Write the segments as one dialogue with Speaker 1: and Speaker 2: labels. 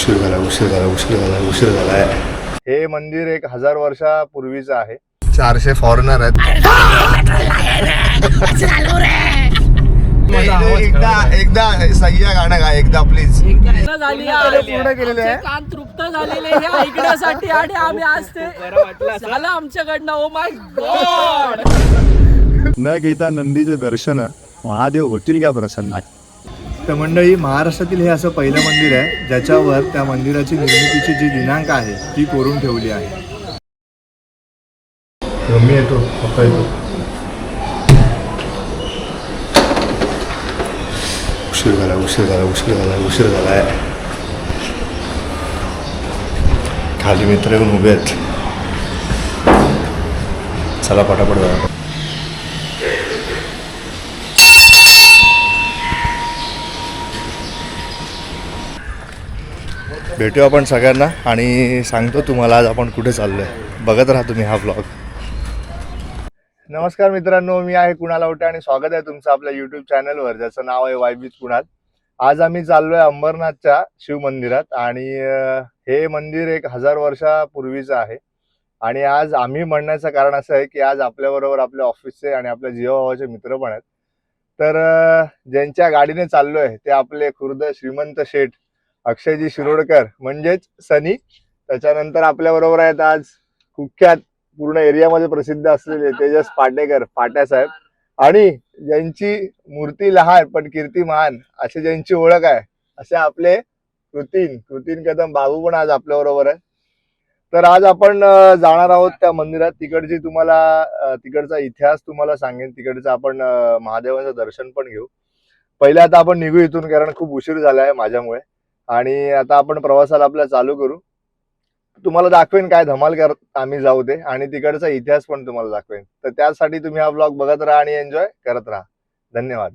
Speaker 1: उशीर झालाय. हे मंदिर 1000 वर्षापूर्वीचं आहे. 400 फॉरेनर आहेत. एकदा सह्या गाणं गा एकदा प्लीज.
Speaker 2: पूर्ण केलेले आहे. कान तृप्त झालेले हे ऐकण्यासाठी आणि आम्ही आज ते झालं आमच्याकडनं. Oh my God.
Speaker 1: न घेता नंदीचे दर्शन महादेव होतील का प्रसन्न. तर मंडळी, महाराष्ट्रातील हे असं पहिलं मंदिर आहे ज्याच्यावर त्या मंदिराची निर्मितीची जी दिनांक आहे ती कोरून ठेवली आहे. मम्मी येतो, पप्पा येतो. उशीर झालाय. खाली मित्र येऊन उभे आहेत. चला पटापट जा. भेटू आपण सगळ्यांना आणि सांगतो तुम्हाला आज आपण कुठे चाललोय. बघत राहा तुम्ही हा व्लॉग. नमस्कार मित्रांनो, मी आहे कुणाल आवटे आणि स्वागत आहे तुमचं आपल्या यूट्यूब चॅनलवर ज्याचं नाव आहे वाईब विथ कुणाल. आज आम्ही चाललोय अंबरनाथच्या शिव मंदिरात आणि हे मंदिर 1000 वर्षापूर्वीचं आहे. आणि आज आम्ही म्हणण्याचं कारण असं आहे की आज आपल्याबरोबर आपल्या ऑफिसचे आणि आपल्या जीवाभावाचे मित्र पण आहेत. तर ज्यांच्या गाडीने चाललोय ते आपले खुर्द श्रीमंत शेठ अक्षयजी शिरोडकर म्हणजेच सनी. त्याच्यानंतर आपल्याबरोबर आहेत आज कुख्यात पूर्ण एरियामध्ये प्रसिद्ध असलेले तेजस पाटेकर पाट्यासाहेब. आणि ज्यांची मूर्ती लहान पण कीर्ती महान अशी ज्यांची ओळख आहे असे आपले कृतीन कदम बाबू पण आज आपल्याबरोबर आहे. तर आज आपण जाणार आहोत त्या मंदिरात. तिकडची तुम्हाला तिकडचा इतिहास तुम्हाला सांगेन. तिकडचं आपण महादेवाचं दर्शन पण घेऊ. पहिले आता आपण निघू इथून कारण खूप उशीर झाला आहे माझ्यामुळे. आणि आता आपण प्रवासाला आपला चालू करू. तुम्हाला दाखवेन काय धमाल करत आम्ही जाऊ ते आणि तिकडचा इतिहास पण तुम्हाला दाखवेन. तर त्यासाठी तुम्ही हा व्लॉग बघत राहा आणि एन्जॉय करत राहा. धन्यवाद.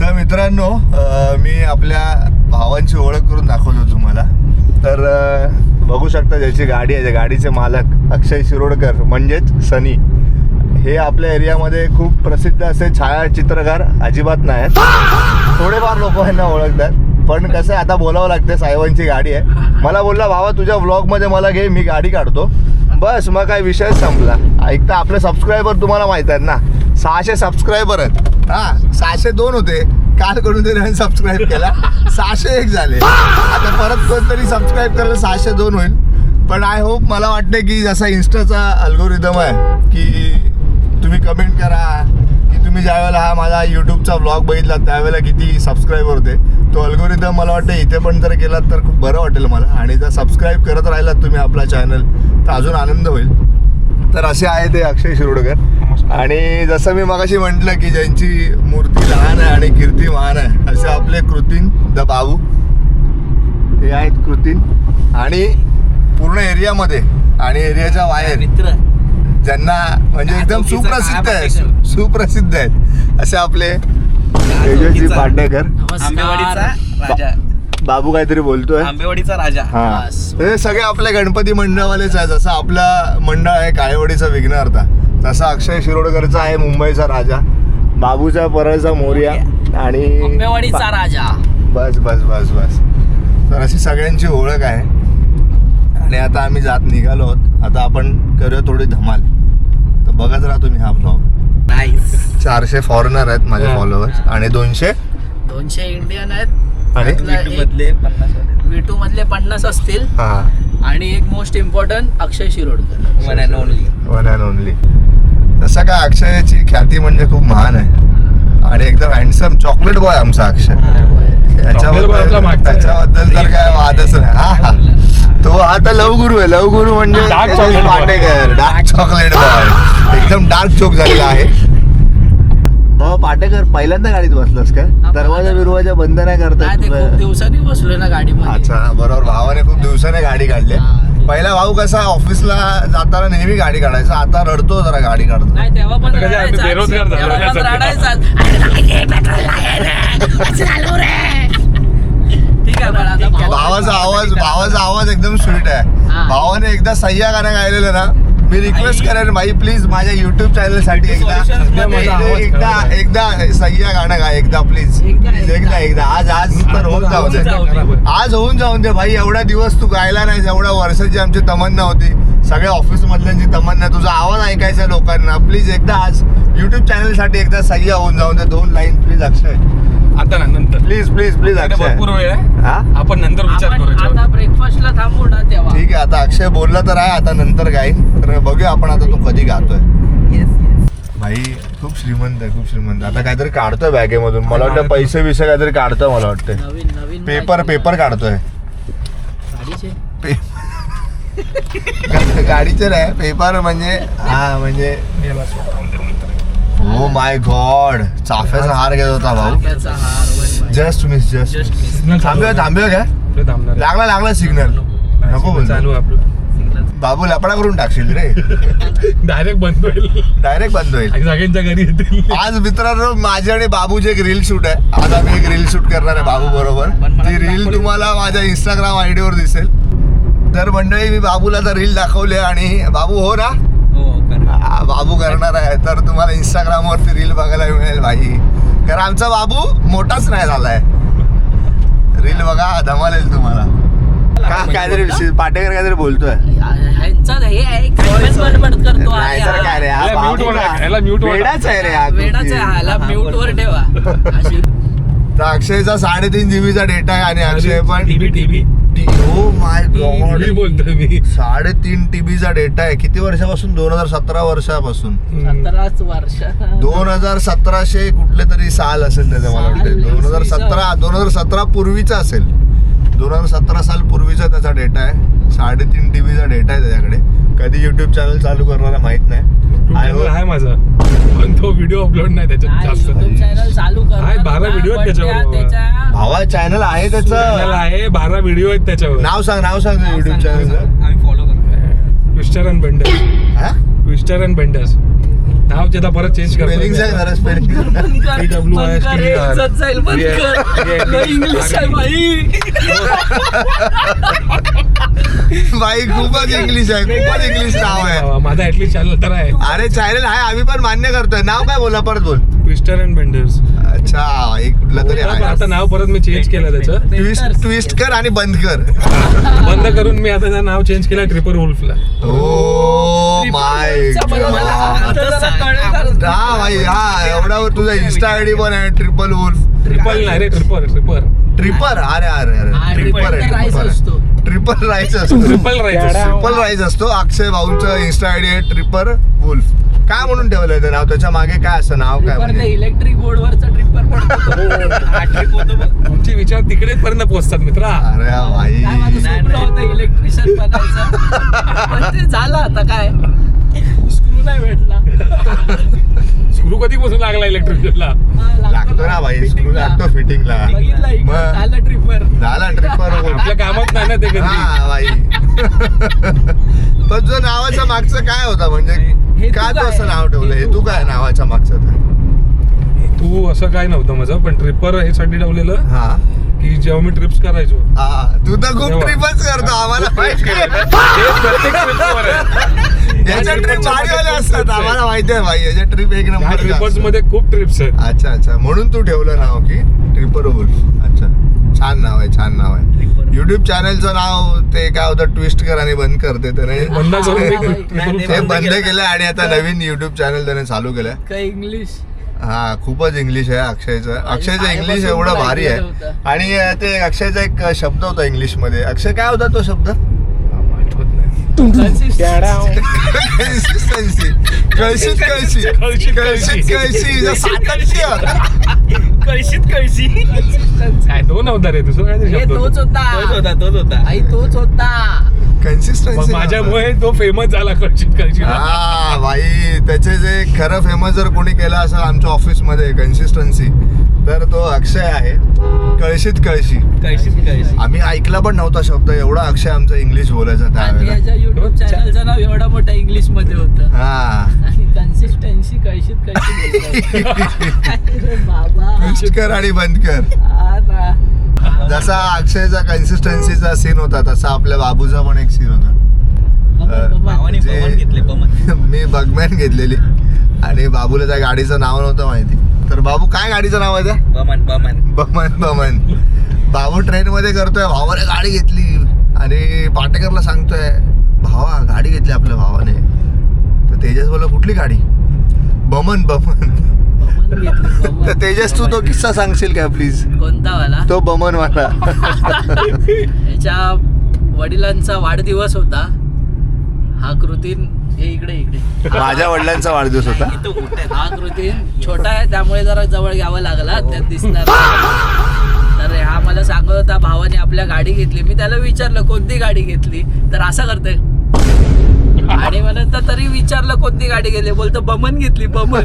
Speaker 1: तर मित्रांनो, मी आपल्या भावांची ओळख करून दाखवतो तुम्हाला. तर बघू शकता ज्याची गाडी आहे, गाडीचे मालक अक्षय शिरोडकर म्हणजेच सनी. हे आपल्या एरियामध्ये खूप प्रसिद्ध असे छायाचित्रकार अजिबात नाहीत. थोडेफार लोक यांना ओळखतात पण कसं आहे आता बोलावं लागते. साहेबांची गाडी आहे. मला बोलला भावा तुझ्या व्लॉगमध्ये मला घे, मी गाडी काढतो. बस मग काय विषय संपला. ऐकता आपले सबस्क्रायबर तुम्हाला माहित आहेत ना, 600 सबस्क्रायबर आहेत. 602 होते काल कडून तरी सबस्क्राईब केला, 601 झाले. आता परत कोणतरी सबस्क्राईब करायला 602 होईल. पण आय होप, मला वाटतं की जसा इन्स्टाचा अल्गोरिदम आहे की तुम्ही कमेंट करा की तुम्ही ज्यावेळेला हा माझा यूट्यूबचा व्लॉग बघितला त्यावेळेला किती सबस्क्रायबर होते, तो अल्गोरिदम मला वाटतं इथे पण जर केलात तर खूप बरं वाटेल मला. आणि जर सबस्क्राईब करत राहिलात तुम्ही आपला चॅनल तर अजून आनंद होईल. तर असे आहे ते अक्षय शिरोडकर. आणि जसं मी मगाशी म्हटलं की ज्यांची मूर्ती लहान आहे आणि कीर्ती महान आहे असे आपले कृतीन द बाबू हे आहेत. कृतीन आणि पूर्ण एरियामध्ये आणि एरियाच्या बाहेर मित्र ज्यांना म्हणजे एकदम सुप्रसिद्ध आहेत असे आपले तेजसजी पाटेकर. बाबू काहीतरी बोलतोय.
Speaker 3: आंबेवाडीचा राजा.
Speaker 1: हा, हे सगळे आपले गणपती मंडळवालेच आहे. जसं आपला मंडळ आहे काळेवाडीचा विघ्नहर्ता, तसा अक्षय शिरोडकरचा आहे मुंबईचा राजा, बाबूचा परळचा मोरया आणि
Speaker 2: आंबेवाडीचा राजा.
Speaker 1: बस बस बस बस. तर अशी सगळ्यांची ओळख आहे. आणि आता आम्ही निघालो आहोत. आता आपण करूया थोडी धमाल. तर बघत राहा तुम्ही हा ब्लॉग. 400 फॉरेनर आहेत माझे फॉलोअर्स आणि 200
Speaker 2: इंडियन आहेत.
Speaker 1: आणि
Speaker 2: विटू मधले 50 असतील. आणि एक most important Akshay Shirodkar,
Speaker 3: one and only.
Speaker 1: तसं काय अक्षयची ख्याती म्हणजे खूप महान आहे आणि एकदम हँडसम चॉकलेट बॉय आमचा अक्षय. त्याच्याबद्दल तर काय वादच नाही. तो आता लवगुरू आहे. लवगुरू म्हणजे पाटेकर डार्क चॉकलेट बॉय, एकदम डार्क चोक झालेला आहे. भाऊ पाटेकर पहिल्यांदा गाडीत बसलास काय? दरवाजा बिरवाजा बंद नाही करता?
Speaker 2: खूप दिवसांनी बसलोय ना गाडीमध्ये.
Speaker 1: अच्छा, बरोबर. भावाने खूप दिवसाने गाडी काढली. पहिला भाऊ कसा ऑफिसला जाताना नेहमी गाडी काढायचा, आता रडतो जरा गाडी काढतो.
Speaker 2: नाही तेव्हा पण ठीक आहे.
Speaker 1: भावाचा आवाज एकदम स्वीट आहे. भावाने एकदा सह्या गाणं गायलेलं ना, मी रिक्वेस्ट करेन भाई प्लीज माझ्या युट्यूब चॅनल साठी एकदा सह्या गाणं गा एकदा प्लीज एकदा आज तर होऊन जाऊ दे आज होऊन जाऊन दे भाई. एवढा दिवस तू गायला नाही, एवढ्या वर्षाची आमची तमन्ना होती, सगळ्या ऑफिस मधल्यांची तमन्ना, तुझा आवाज ऐकायचा लोकांना. प्लीज एकदा आज युट्यूब चॅनल साठी एकदा सह्या होऊन जाऊन दे. 2 लाईन प्लीज अक्षय.
Speaker 3: आता नंतर
Speaker 1: प्लीज प्लीज प्लीज अक्षय.
Speaker 3: भरपूर वेळ आहे,
Speaker 1: हा
Speaker 3: आपण नंतर विचार
Speaker 2: आपण
Speaker 3: करू.
Speaker 2: आता ब्रेकफास्टला थांबू ना तेव्हा.
Speaker 1: ठीक आहे, आता अक्षय बोलला तर आहे, आता नंतर गाईन. तर बघूया आपण आता तो कधी गातोय. भाई खूप श्रीमंत आहे, खूप श्रीमंत. आता काहीतरी काढतोय बॅगेमधून, मला वाटतं पैसे विषय काहीतरी काढतोय, मला वाटतं
Speaker 2: नवीन नवीन
Speaker 1: पेपर काढतोय.
Speaker 2: गाडीचे
Speaker 1: गाडीचे नाही, पेपर म्हणजे हा म्हणजे ओ माय गॉड, चाफ्याचा हार घेत होता भाऊ.
Speaker 2: त्याचा हार
Speaker 1: जस्ट मिस थांबूया काय? लागला सिग्नल. नको बोल,
Speaker 3: चालू आपलं
Speaker 1: बाबू लपडा करून टाकशील रे.
Speaker 3: डायरेक्ट बंद होईल, सगळ्यांच्या घरी येतील.
Speaker 1: आज मित्रांनो माझी आणि बाबूची एक रील शूट आहे. आज आम्ही एक रील शूट करणार आहे बाबू बरोबर. ती रील तुम्हाला माझ्या इंस्टाग्राम आयडी वर दिसेल. तर मंडळी मी बाबूला तर रील दाखवली आणि बाबू हो ना, बाबू करणार आहे. तर तुम्हाला इंस्टाग्राम वरती रील बघायला मिळेल भाई. कारण आमचा बाबू मोठाच नाही झालाय. रील बघा, धमाल येईल तुम्हाला. काहीतरी पाटेकर काहीतरी बोलतोय.
Speaker 2: ह्यांचं हे आहे, बडबड करतो
Speaker 1: नाही तर काय रे, हा
Speaker 3: याला म्यूट
Speaker 1: वेडाच आहे रे, हा
Speaker 2: वेडाच आहे, ह्याला म्यूट वर ठेवा. अशी
Speaker 1: तर अक्षयचा 3.5 GB चा डेटा आहे आणि अक्षय पण
Speaker 3: टीबी
Speaker 1: ओ माय गॉड
Speaker 3: बोलतोय मी.
Speaker 1: 3.5 TB चा डेटा आहे. किती वर्षापासून? 2017 वर्षापासून.
Speaker 2: 17 वर्ष
Speaker 1: 2017 कुठले तरी साल असेल त्याचं, मला वाटतं 2017 पूर्वीचा असेल. 2017 साल पूर्वीचा त्याचा डेटा आहे. 3.5 TB चा डेटा आहे त्याच्याकडे. कधी युट्यूब चॅनल चालू करणारा माहित नाही.
Speaker 3: आहे माझा, पण तो व्हिडिओ अपलोड नाही त्याच्यात जास्त.
Speaker 2: चॅनल चालू कर.
Speaker 3: 12 व्हिडिओ आहेत त्याच्यावर.
Speaker 1: भावा चॅनल आहे
Speaker 3: चॅनल
Speaker 1: त्याचं.
Speaker 3: आहे, 12 व्हिडिओ आहेत त्याच्यावर.
Speaker 1: नाव सांग युट्यूब चॅनल.
Speaker 3: आम्ही फॉलो करतो ट्विस्टर अँड बेंडर्स. नाव त्याला परत चेंज
Speaker 1: स्पेलिंग सांग जरा, स्पेलिंग.
Speaker 2: इंग्लिश आहे भाई.
Speaker 1: भाई खूपच इंग्लिश नाव आहे.
Speaker 3: माझा ऍटलीस्ट चॅनल तर आहे.
Speaker 1: अरे चॅनल आहे, आम्ही पण मान्य करतोय. नाव काय बोला, परत बोल.
Speaker 3: Twister and benders.
Speaker 1: अच्छा, एक कुठलं तरी आहे.
Speaker 3: आता नाव परत मी चेंज केलं त्याचं.
Speaker 1: ट्विस्ट कर आणि बंद कर.
Speaker 3: बंद करून मी आता त्याचं नाव चेंज केलं ट्रिपर वुल्फला.
Speaker 1: ओ माय हा भाई, हा एवढ्यावर तुझा इन्स्टा आयडी पण आहे ट्रिपल वुल्फ.
Speaker 3: ट्रिपल नाही रे, ट्रिपर
Speaker 1: अरे ट्रिपल राईस असतो. अक्षय भाऊंचं इन्स्टा आयडी आहे ट्रिपर वुल्फ. काय म्हणून ठेवलंय ते नाव? त्याच्या मागे काय असं नाव काय म्हणजे?
Speaker 2: इलेक्ट्रिक बोर्ड वरचा ट्रिपर पडतो.
Speaker 3: तुमचे विचार तिकडे पर्यंत पोहोचतात मित्रा.
Speaker 1: अरे भाई,
Speaker 2: इलेक्ट्रिशियन बनायचं, ते झालं. आता काय स्क्रू नाही भेटला.
Speaker 3: स्क्रू कधी पासून लागला इलेक्ट्रिशियनला?
Speaker 1: लागतो ना भाई, स्क्रू लागतो फिटिंगला.
Speaker 2: झालं ट्रिपर.
Speaker 1: झाला ट्रिपर.
Speaker 3: आपल्या कामात नाही ना ते कधी.
Speaker 1: हा भाई. पण तुझं नावाच्या मागचं काय होता, म्हणजे का तू असं नाव ठेवलं? हे तू काय नावाच्या मागचं?
Speaker 3: तू असं काय नव्हतं माझं, पण ट्रिपर ह्यासाठी ठेवलेलं
Speaker 1: हा
Speaker 3: की जेव्हा मी ट्रिप्स करायचो.
Speaker 1: हा, तू तर खूप ट्रिपच करतो, आम्हाला माहिती आहे.
Speaker 3: प्रत्येक ट्रिपवर आहे.
Speaker 1: याच्या ट्रिप भारीवाल्या असतात, आम्हाला माहिती आहे भाई. याच्या ट्रिप एक नंबर.
Speaker 3: ट्रिपर्स मध्ये खूप ट्रिप्स आहेत.
Speaker 1: अच्छा, म्हणून तू ठेवलं नाव की ट्रिपर वुल्फ. अच्छा, छान नाव आहे. युट्यूब चॅनलचं नाव ते काय होतं, ट्विस्ट कर आणि बंद करते. त्याने
Speaker 3: बंद
Speaker 1: ते बंद केलं आणि आता नवीन युट्यूब चॅनल त्याने चालू केलंय.
Speaker 2: काय इंग्लिश?
Speaker 1: हा, खूपच इंग्लिश आहे अक्षयचं इंग्लिश एवढं भारी आहे. आणि ते अक्षयचा एक शब्द होता इंग्लिश मध्ये. अक्षय काय होता तो शब्द? कन्सिस्टन्सी.
Speaker 3: काय तो नव्हता रे, दुसरं काय
Speaker 2: तोच होता.
Speaker 1: कन्सिस्टन्सी.
Speaker 3: माझ्यामुळे तो फेमस झाला. कळशीत.
Speaker 1: हा भाई, त्याचे जे खरं फेमस जर कोणी केलं असेल आमच्या ऑफिस मध्ये कन्सिस्टन्सी, तर तो अक्षय आहे. कळशी. आम्ही ऐकला पण नव्हता शब्द, एवढा अक्षय आमचं इंग्लिश बोलायचा त्यावेळेला.
Speaker 2: युट्यूब चॅनलचं नाव एवढा मोठा इंग्लिश मध्ये होतं.
Speaker 1: हा,
Speaker 2: आणि कन्सिस्टन्सी कळशीत बाबा.
Speaker 1: कर आणि बंद कर. जसा अक्षयचा कन्सिस्टन्सीचा सीन होता, तसा आपल्या बाबूचा पण एक सीन होता.
Speaker 2: बमन.
Speaker 1: मी बगमॅन घेतलेली आणि बाबूला त्या गाडीचं नाव नव्हतं माहिती. तर बाबू काय गाडीचं नाव आहे त्या? बमन. बाबू ट्रेन मध्ये करतोय भावाने गाडी घेतली आणि पाटेकरला सांगतोय भावा गाडी घेतली आपल्या भावाने. तर तेजस बोला कुठली गाडी? बमन. तर तेजस तू तो किस्सा सांगशील काय प्लीज?
Speaker 2: कोणता वाला?
Speaker 1: तो बमन वाला.
Speaker 2: याच्या वडिलांचा वाढदिवस होता. हा कृतीन हे इकडे
Speaker 1: माझ्या वडिलांचा वाढदिवस होता.
Speaker 2: हा कृतीन छोटा आहे त्यामुळे जरा जवळ घ्यावा लागला त्यात दिसणार. तर हा मला सांगत होता भावाने आपल्या गाडी घेतली. मी त्याला विचारलं कोणती गाडी घेतली, तर असं करतोय आणि मला तर तरी विचारलं कोणती गाडी घेतली, बोलतो बमन घेतली. बमन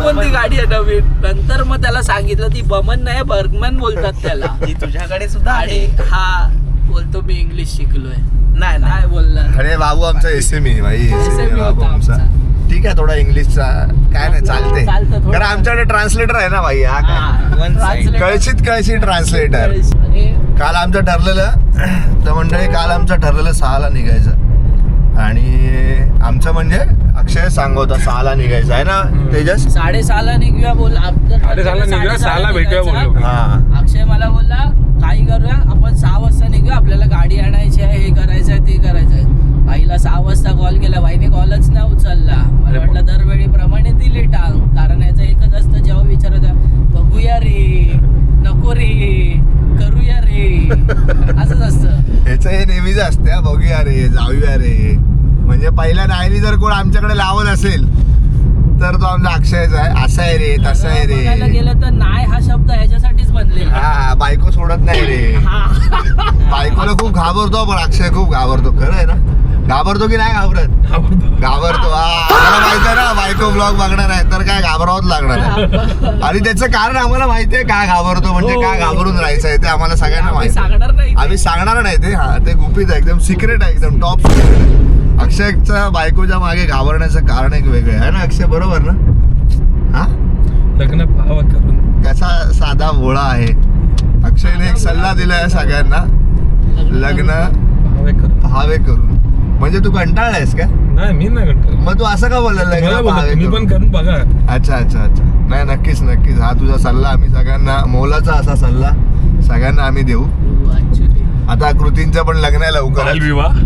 Speaker 2: कोणती गाडी आहे नवीन? नंतर मग त्याला सांगितलं ती बमन नाही बर्गमन बोलतात त्याला.
Speaker 4: तुझ्याकडे सुद्धा
Speaker 2: आणि हा बोलतो मी इंग्लिश शिकलोय. नाही बोलला.
Speaker 1: अरे बाबू आमचा SME भाई.
Speaker 2: SME
Speaker 1: बाबू
Speaker 2: होता
Speaker 1: आमचा
Speaker 2: आमचा.
Speaker 1: ठीक आहे थोडा इंग्लिशचा काय नाही चालते
Speaker 2: चालतं थोडं.
Speaker 1: कारण आमच्याकडे ट्रान्सलेटर आहे ना भाई. हा काय कळशीत ट्रान्सलेटर.
Speaker 2: आणि
Speaker 1: काल आमचं ठरलेलं तर मंडळी काल आमचं ठरलेलं 6ला निघायचं आणि आमचं म्हणजे अक्षय सांगत 6ला निघायचं आहे ना तेजस?
Speaker 2: 6:30ला निघूया बोल.
Speaker 3: 6:30 भेटूया बोललो.
Speaker 1: हा
Speaker 2: अक्षय मला बोलला काही करूया आपण 6 वाजता निघूया, आपल्याला गाडी आणायची आहे, हे करायचं आहे ते करायचं आहे. भाईला 6 वाजता कॉल केला, भाईने कॉलच नाही उचलला. मला वाटलं दरवेळी प्रमाणे दिली टांग. कारण याचं एकच असतं जेव्हा विचारत बघूया रे, नको रे, करूया रे, असंच असतं
Speaker 1: ह्याचं हे नेहमीच असते. बघूया रे, जाऊया रे. म्हणजे पहिल्या डायरी जर कोण आमच्याकडे लावत असेल तर तो आमचा अक्षयच आहे. असं आहे रे, तसं आहे
Speaker 2: बघायला
Speaker 1: रे.
Speaker 2: गेलं तर नाही हा शब्द ह्याच्यासाठीच बनलेला.
Speaker 1: हा बायको सोडत नाही रे. बायकोला खूप घाबरतो पण अक्षय खूप घाबरतो. खरं आहे ना? घाबरतो की नाही घाबरत? घाबरतो. आम्हाला माहिती आहे ना बायको ब्लॉग बघणार आहे तर काय घाबरावंच लागणार आहे. आणि त्याचं कारण आम्हाला माहिती आहे का घाबरतो म्हणजे काय घाबरून राहायचं आहे ते आम्हाला सगळ्यांना माहिती आहे.
Speaker 2: सांगणार नाही.
Speaker 1: आम्ही सांगणार नाही ते. हा ते गुपित आहे एकदम सिक्रेट आहे एकदम टॉप सिक्रेट आहे. अक्षयच्या बायकोच्या मागे घाबरण्याचं कारण एक वेगळं आहे ना अक्षय बरोबर ना? हा
Speaker 3: लग्न पाहावं करून
Speaker 1: कसा साधा भोळा आहे. अक्षयने एक सल्ला दिलाय सगळ्यांना लग्न
Speaker 3: पाहावे करून.
Speaker 1: पहावे करून. म्हणजे तू कंटाळलायस का?
Speaker 3: नाही मी नाही करतो.
Speaker 1: मग तू असं का बोलला
Speaker 3: मला
Speaker 1: लग्न
Speaker 3: बोला,
Speaker 1: पहावे
Speaker 3: तुम्ही पण
Speaker 1: करून?
Speaker 3: करून बघा.
Speaker 1: अच्छा नाही नक्कीच हा तुझा सल्ला आम्ही सगळ्यांना मोलाचा असा सल्ला सगळ्यांना आम्ही देऊ.
Speaker 2: ऍक्च्युली
Speaker 1: आता कृतींचं पण लग्न आहे लवकर.
Speaker 3: बालविवाह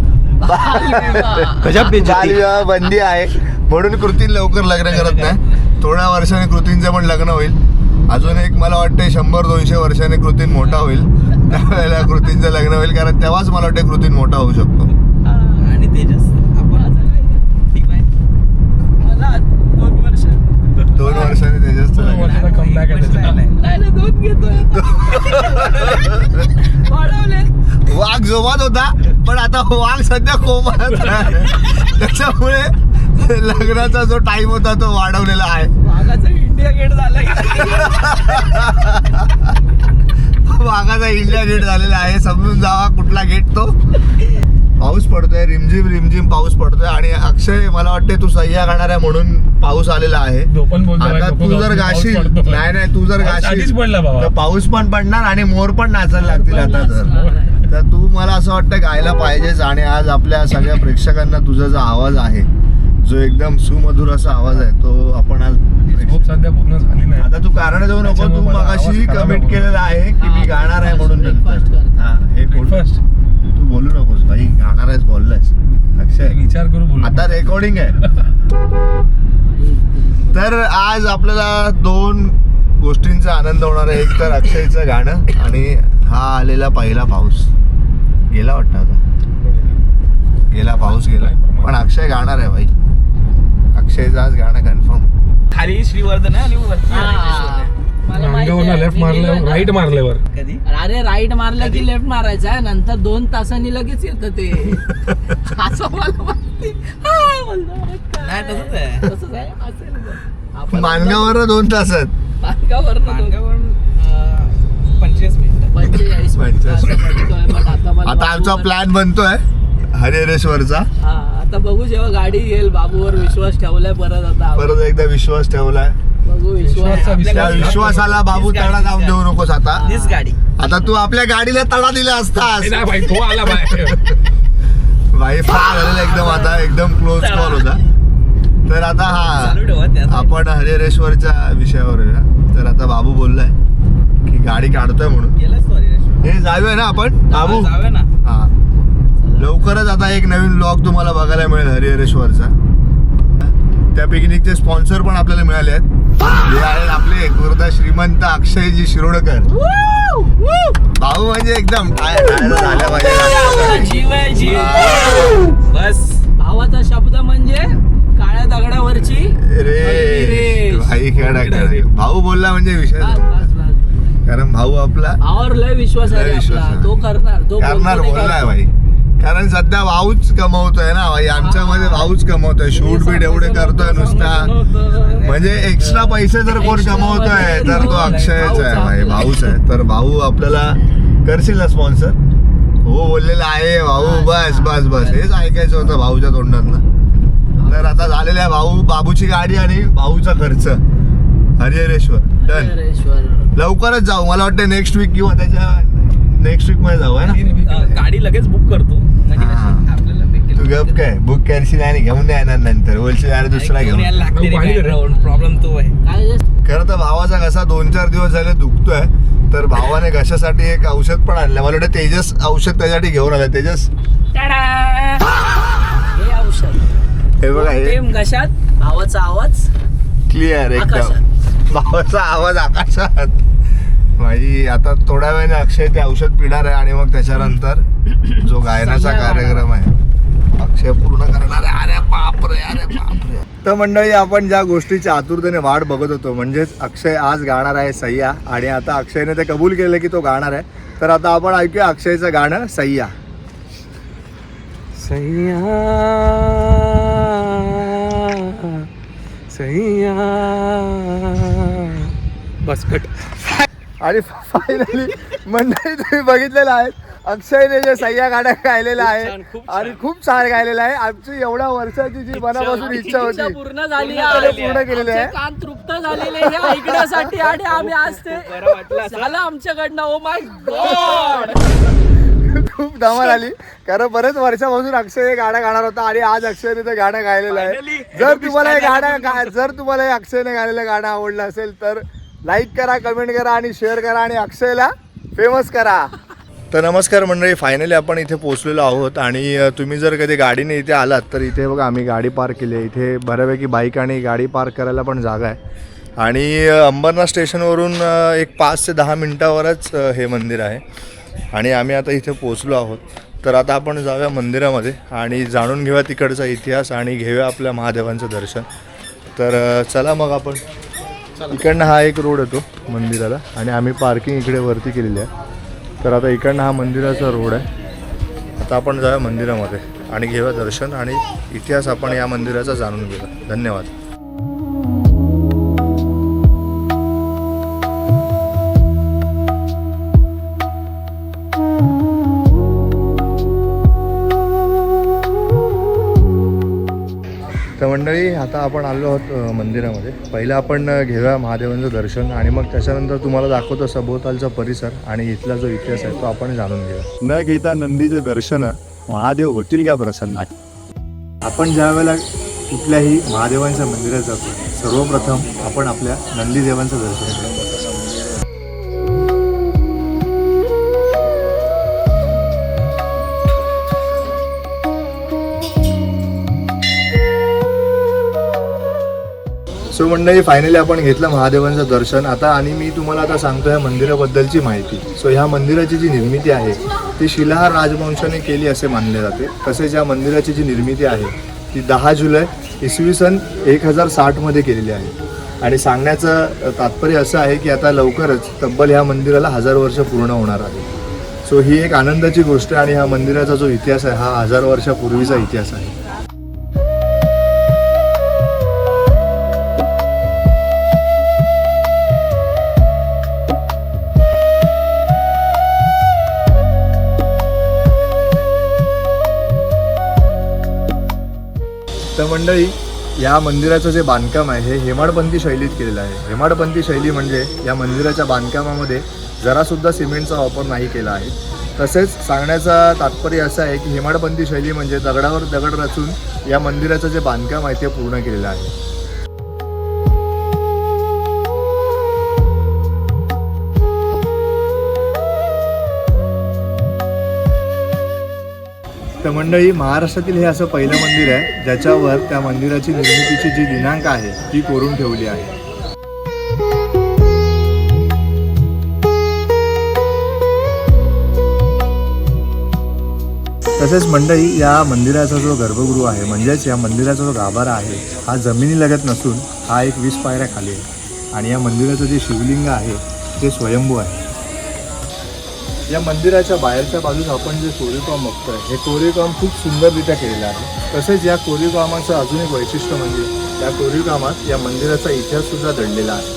Speaker 1: बालविवाह बंदी आहे म्हणून कृतीन लवकर लग्न करत नाही. थोड्या वर्षाने कृतींचं पण लग्न होईल. अजून एक मला वाटतं 100-200 वर्षाने कृतीन मोठा होईल त्यावेळेला कृतींचं लग्न होईल. कारण तेव्हाच मला वाटतं कृतीन मोठा होऊ शकतो.
Speaker 4: आणि तेजस आपण ठीक आहे.
Speaker 2: मला 2 वर्ष
Speaker 1: 2 वर्षाने तेजसचं लग्न.
Speaker 3: कमबॅक आहे त्याचा.
Speaker 2: नाही 2 घेतोय वाढवले.
Speaker 1: वाघ जोमात होता पण आता वाघ सध्या कोमात आहे. त्याच्यामुळे लग्नाचा जो टाइम होता तो वाढवलेला आहे.
Speaker 2: वाघाचा इंडिया गेट झाला.
Speaker 1: वाघाचा इंडिया गेट झालेला आहे. समजून जावा कुठला गेट तो. पाऊस पडतोय रिमझिम पाऊस पडतोय आणि अक्षय मला वाटते तू सह्या खाणार आहे म्हणून पाऊस आलेला आहे. आता तू जर गाशील नाही तू जर गाशील
Speaker 3: पडला बाबा.
Speaker 1: तर पाऊस पण पडणार आणि मोर पण नाचायला लागतील आता. तर तू मला असं वाटतं गायला पाहिजेच. आणि आज आपल्या सगळ्या प्रेक्षकांना तुझा जो आवाज आहे जो एकदम सुमधुर असा आवाज आहे तो आपण आज
Speaker 3: खूप सध्या पूर्ण झाली नाही.
Speaker 1: आता तू कारण देऊ नको. तू मगाशी कमेंट केलेलं आहे की मी गाणार आहे म्हणून
Speaker 2: Breakfast
Speaker 1: नंतर.
Speaker 2: करतो.
Speaker 1: हा हे बोल.
Speaker 3: Breakfast.
Speaker 1: तू बोलू नकोस भाई. गाणार आहेस बोललायस अक्षय.
Speaker 3: विचार करू बोलू.
Speaker 1: आता रेकॉर्डिंग आहे. तर आज आपल्याला 2 गोष्टींचा आनंद होणार आहे. एक तर अक्षयचं गाणं आणि हा आलेला पहिला पाऊस. गेला वाटतं आता गेला पाऊस गेला पण अक्षय गाणार आहे भाई. अक्षयचं आज गाणं कन्फर्म.
Speaker 4: खाली श्रीवर्धन आहे आणि वरती हरिकेश्वर आहे.
Speaker 2: मला माहिती
Speaker 3: अंगावरनं
Speaker 2: आहे.
Speaker 3: लेफ्ट
Speaker 2: मी गेलोय
Speaker 3: मारल्यावर
Speaker 2: ना.
Speaker 3: राईट मारल्यावर
Speaker 4: कधी
Speaker 2: अरे राईट मारलं की लेफ्ट मारायचा आहे. नंतर 2 तासांनी लगेच येतं ते. असं मला माहिती. हा, बोलतो, अरे काय?
Speaker 4: नाही तसंच आहे.
Speaker 2: तसंच आहे, असेल बघ. आपण
Speaker 1: मानगावर 2 तासात.
Speaker 2: मानगावरनं
Speaker 4: मार्गावरून 25 मिनिटं
Speaker 2: 45 मिनिटं असं पडतोय. पण आता मला
Speaker 1: आता आमचा
Speaker 2: बाबूवर-
Speaker 1: प्लॅन बनतोय हरिहरेश्वरचा.
Speaker 2: हा, आता बघू जेव्हा गाडी येईल. बाबूवर विश्वास ठेवलाय परत. आता
Speaker 1: परत एकदा विश्वास ठेवलाय.
Speaker 2: बघू विश्वास.
Speaker 3: विश्वासचा
Speaker 1: त्या विश्वासाला बाबू तडा जाऊन देऊ नकोस आता.
Speaker 4: तीच गाडी.
Speaker 1: आता तू आपल्या गाडीला तडा दिला असतास.
Speaker 3: नाही भाई तो आला बाहेर.
Speaker 1: वायफाय झालेला एकदम, आता एकदम क्लोज कॉल होता. तर आता हा
Speaker 4: चालू ठेवा त्यात.
Speaker 1: आपण हरिहरेश्वरच्या विषयावर येऊया. तर आता बाबू बोललाय की गाडी काढतोय म्हणून.
Speaker 4: गेलास तू हरिहरेश्वर?
Speaker 1: हे जाऊया ना आपण बाबू.
Speaker 4: जाऊया ना.
Speaker 1: हा लवकरच आता एक नवीन ब्लॉग तुम्हाला बघायला मिळेल हरिहरेश्वरचा. त्या पिकनिकचे स्पॉन्सर पण आपल्याला मिळाले आहेत. हे आहेत आपले गुरुदा श्रीमंत अक्षयजी शिरोडकर. भाऊ म्हणजे एकदम झाल्या पाहिजे.
Speaker 4: जीव आहे जीव. बस
Speaker 2: भावाचा शब्द म्हणजे काळ्या दगडावरची
Speaker 1: रे भाई खेळा भाऊ बोलला म्हणजे विषय
Speaker 2: बस, बस, बस.
Speaker 1: कारण भाऊ आपला
Speaker 2: भावावर लय विश्वास आहे
Speaker 1: लय
Speaker 2: रे
Speaker 1: विश्वास
Speaker 2: आपला.
Speaker 1: आहे.
Speaker 2: तो करणार, तो
Speaker 1: करणार
Speaker 2: बोलतो ते
Speaker 1: बोललाय
Speaker 2: करतो.
Speaker 1: भाई. कारण सध्या भाऊच कमवतोय ना भाई, आमच्यामध्ये भाऊच कमवतोय. शूट बीट एवढे करतोय नुसता, म्हणजे एक्स्ट्रा पैसे जर कोण कमवतोय तर तो अक्षयच आहे भाई, भाऊच आहे. तर भाऊ आपल्याला करशील ना स्पॉन्सर? हो बोललेला आहे भाऊ. बस बस बस हेच ऐकायचं होतं भाऊच्या तोंडातनं. तर आता झालेलं आहे भाऊ, बाबूची गाडी आणि भाऊचा खर्च हरिहरेश्वर डन.
Speaker 2: हरिहरेश्वर.
Speaker 1: लवकरच जाऊ, मला वाटतं नेक्स्ट वीक किंवा त्याच्या नेक्स्ट वीक मध्ये जाऊ आहे ना.
Speaker 4: गाडी लगेच बुक करतो म्हणजे
Speaker 1: हा.
Speaker 4: कशी आपल्याला भेटेल.
Speaker 1: तू गप काय बुक करशील आणि घेऊन येणार नंतर बोलशील अरे दुसरा घेऊन.
Speaker 4: प्रॉब्लेम तो आहे.
Speaker 2: काय
Speaker 1: खरं तर भावाचा घसा 2-4 दिवस झाले दुखतोय. तर भावाने घशासाठी एक औषध पण आणलं. मला वाटतं तेजस औषध त्यासाठी घेऊन आलं. तेजस
Speaker 2: हे औषध
Speaker 1: हे बघा, हे
Speaker 2: प्रेम घशात, भावाचा आवाज
Speaker 1: क्लिअर एकदम.
Speaker 2: आकाशात.
Speaker 1: भावाचा आवाज आकाशात. भाई आता थोड्या वेळाने अक्षय ते औषध पिणार आहे आणि मग त्याच्यानंतर जो गायनाचा कार्यक्रम आहे अक्षय पूर्ण करणार आहे. अरे बापरे, अरे बापरे. तर मंडळी, आपण ज्या गोष्टीची आतुरतेने वाट बघत होतो, म्हणजेच अक्षय आज गाणार आहे सय्या. आणि आता अक्षयने ते कबूल केलं की तो गाणार आहे. तर आता आपण ऐकूया अक्षयचं गाणं सय्या.
Speaker 3: सैया सैया बस कट.
Speaker 1: आणि फायनली मंडळी तुम्ही बघितलेलं आहे अक्षयने जे सय्या गाणं गायलेलं आहे आणि खूप छान गायलेलं आहे. आमची एवढ्या वर्षाची जी मनापासून इच्छा होती
Speaker 2: पूर्ण झाली
Speaker 1: त्याला पूर्ण केलेली आहे.
Speaker 2: कान तृप्त झालेले हे ऐकण्यासाठी आणि आम्ही आज ते झालं आमच्याकडनं. ओ माय गॉड,
Speaker 1: खूप धमाल आली. कारण बरेच वर्षापासून अक्षय हे गाणं गाणार होता आणि आज अक्षयने ते गाणं गायलेलं आहे. जर तुम्हाला हे गाणं जर तुम्हाला हे अक्षयने गायलेलं गाणं आवडलं असेल तर लाईक करा, कमेंट करा आणि शेअर करा आणि अक्षयला फेमस करा. तर नमस्कार मंडळी, फायनली आपण इथे पोहोचलेलो आहोत. आणि तुम्ही जर कधी गाडीने इथे आलात तर इथे बघा आम्ही गाडी पार्क केली आहे. इथे बऱ्यापैकी बाईक आणि गाडी पार्क करायला पण जागा आहे. आणि अंबरनाथ स्टेशनवरून एक 5 ते 10 मिनटावरच हे मंदिर आहे. आणि आम्ही आता इथे पोहोचलो आहोत. तर आता आपण जाऊया मंदिरामध्ये आणि जाणून घेऊया तिकडचा इतिहास आणि घेऊया आपल्या महादेवांचं दर्शन. तर चला मग आपण. इकडनं हा एक रोड येतो मंदिराला आणि आम्ही पार्किंग इकडे वरती केलेली आहे. तर आता इकडनं हा मंदिराचा रोड आहे. आता आपण जाऊया मंदिरामध्ये आणि घेऊया दर्शन आणि इतिहास आपण या मंदिराचा जाणून घेऊया. धन्यवाद. तर मंडळी, आता आपण आलो आहोत मंदिरामध्ये. पहिलं आपण घेऊया महादेवांचं दर्शन आणि मग त्याच्यानंतर तुम्हाला दाखवतो सभोवतालचा परिसर आणि इथला जो इतिहास आहे तो आपण जाणून घेऊया. न घेता नंदीचे दर्शन महादेव होतील का प्रसन्न? आपण ज्या वेळेला कुठल्याही महादेवांच्या मंदिरात जातो सर्वप्रथम आपण आपल्या नंदीदेवांचं दर्शन करतो. सो मंडळी, फायनली आपण घेतलं महादेवांचं दर्शन आता. आणि मी तुम्हाला आता सांगतो या मंदिराबद्दलची माहिती. सो ह्या मंदिराची जी निर्मिती आहे ती शिलाहार राजवंशाने केली असे मानले जाते. तसेच या मंदिराची जी निर्मिती आहे ती 10 जुलै इसवी सन 1060 केलेली आहे. आणि सांगण्याचं तात्पर्य असं आहे की आता लवकरच तब्बल ह्या मंदिराला 1000 वर्ष पूर्ण होणार आहे. सो ही एक आनंदाची गोष्ट आहे. आणि ह्या मंदिराचा जो इतिहास आहे हा 1000 वर्षापूर्वीचा इतिहास आहे. तर मंडळी, या मंदिराचं जे बांधकाम आहे हे हेमाडपंथी शैलीत केलेलं आहे. हेमाडपंथी शैली म्हणजे या मंदिराच्या बांधकामामध्ये जरासुद्धा सिमेंटचा वापर नाही केला आहे. तसेच सांगण्याचा तात्पर्य असं आहे की हेमाडपंथी शैली म्हणजे दगडावर दगड रचून या मंदिराचं जे बांधकाम आहे ते पूर्ण केलेलं आहे. तर मंडळी, महाराष्ट्रातील हे असं पहिलं मंदिर आहे ज्याच्यावर त्या मंदिराची निर्मितीची जी दिनांक आहे ती कोरून ठेवली आहे. तसेच मंडळी, या मंदिराचा जो गर्भगृह आहे म्हणजेच या मंदिराचा जो गाभारा आहे हा जमिनीलगत नसून हा एक 20 पायऱ्या खाली आहे आणि या मंदिराचं जे शिवलिंग आहे ते स्वयंभू आहे. या मंदिराच्या बाहेरच्या बाजूस आपण जे कोरीवकाम बघतोय हे कोरीवकाम खूप सुंदररित्या केलेलं आहे. तसेच या कोरीवकामाचं अजून एक वैशिष्ट्य म्हणजे या कोरीवकामात या मंदिराचा इतिहास सुद्धा दडलेला आहे.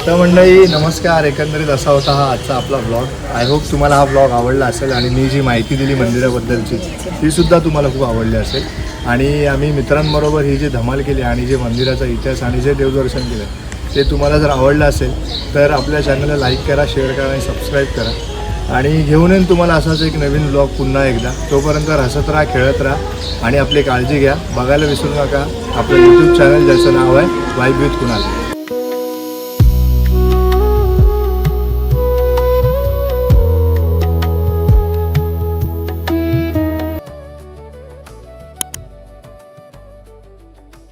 Speaker 1: तर मंडळी नमस्कार, एकंदरीत असा होता हा आजचा आपला ब्लॉग. आय होप तुम्हाला हा ब्लॉग आवडला असेल आणि मी जी माहिती दिली मंदिराबद्दलची ती सुद्धा तुम्हाला खूप आवडली असेल. आणि आम्ही मित्रांबरोबर ही जी धमाल केली आणि जे मंदिराचा इतिहास आणि जे देवदर्शन केलं ते तुम्हाला जर आवडलं असेल तर आपल्या चॅनलला लाईक करा, शेअर करा आणि सबस्क्राईब करा. आणि घेऊन येईन तुम्हाला असाच एक नवीन ब्लॉग पुन्हा एकदा. तोपर्यंत हसत राहा, खेळत राहा आणि आपली काळजी घ्या. बघायला विसरू नका आपलं यूट्यूब चॅनल ज्याचं नाव आहे वाईब विथ कुणाल.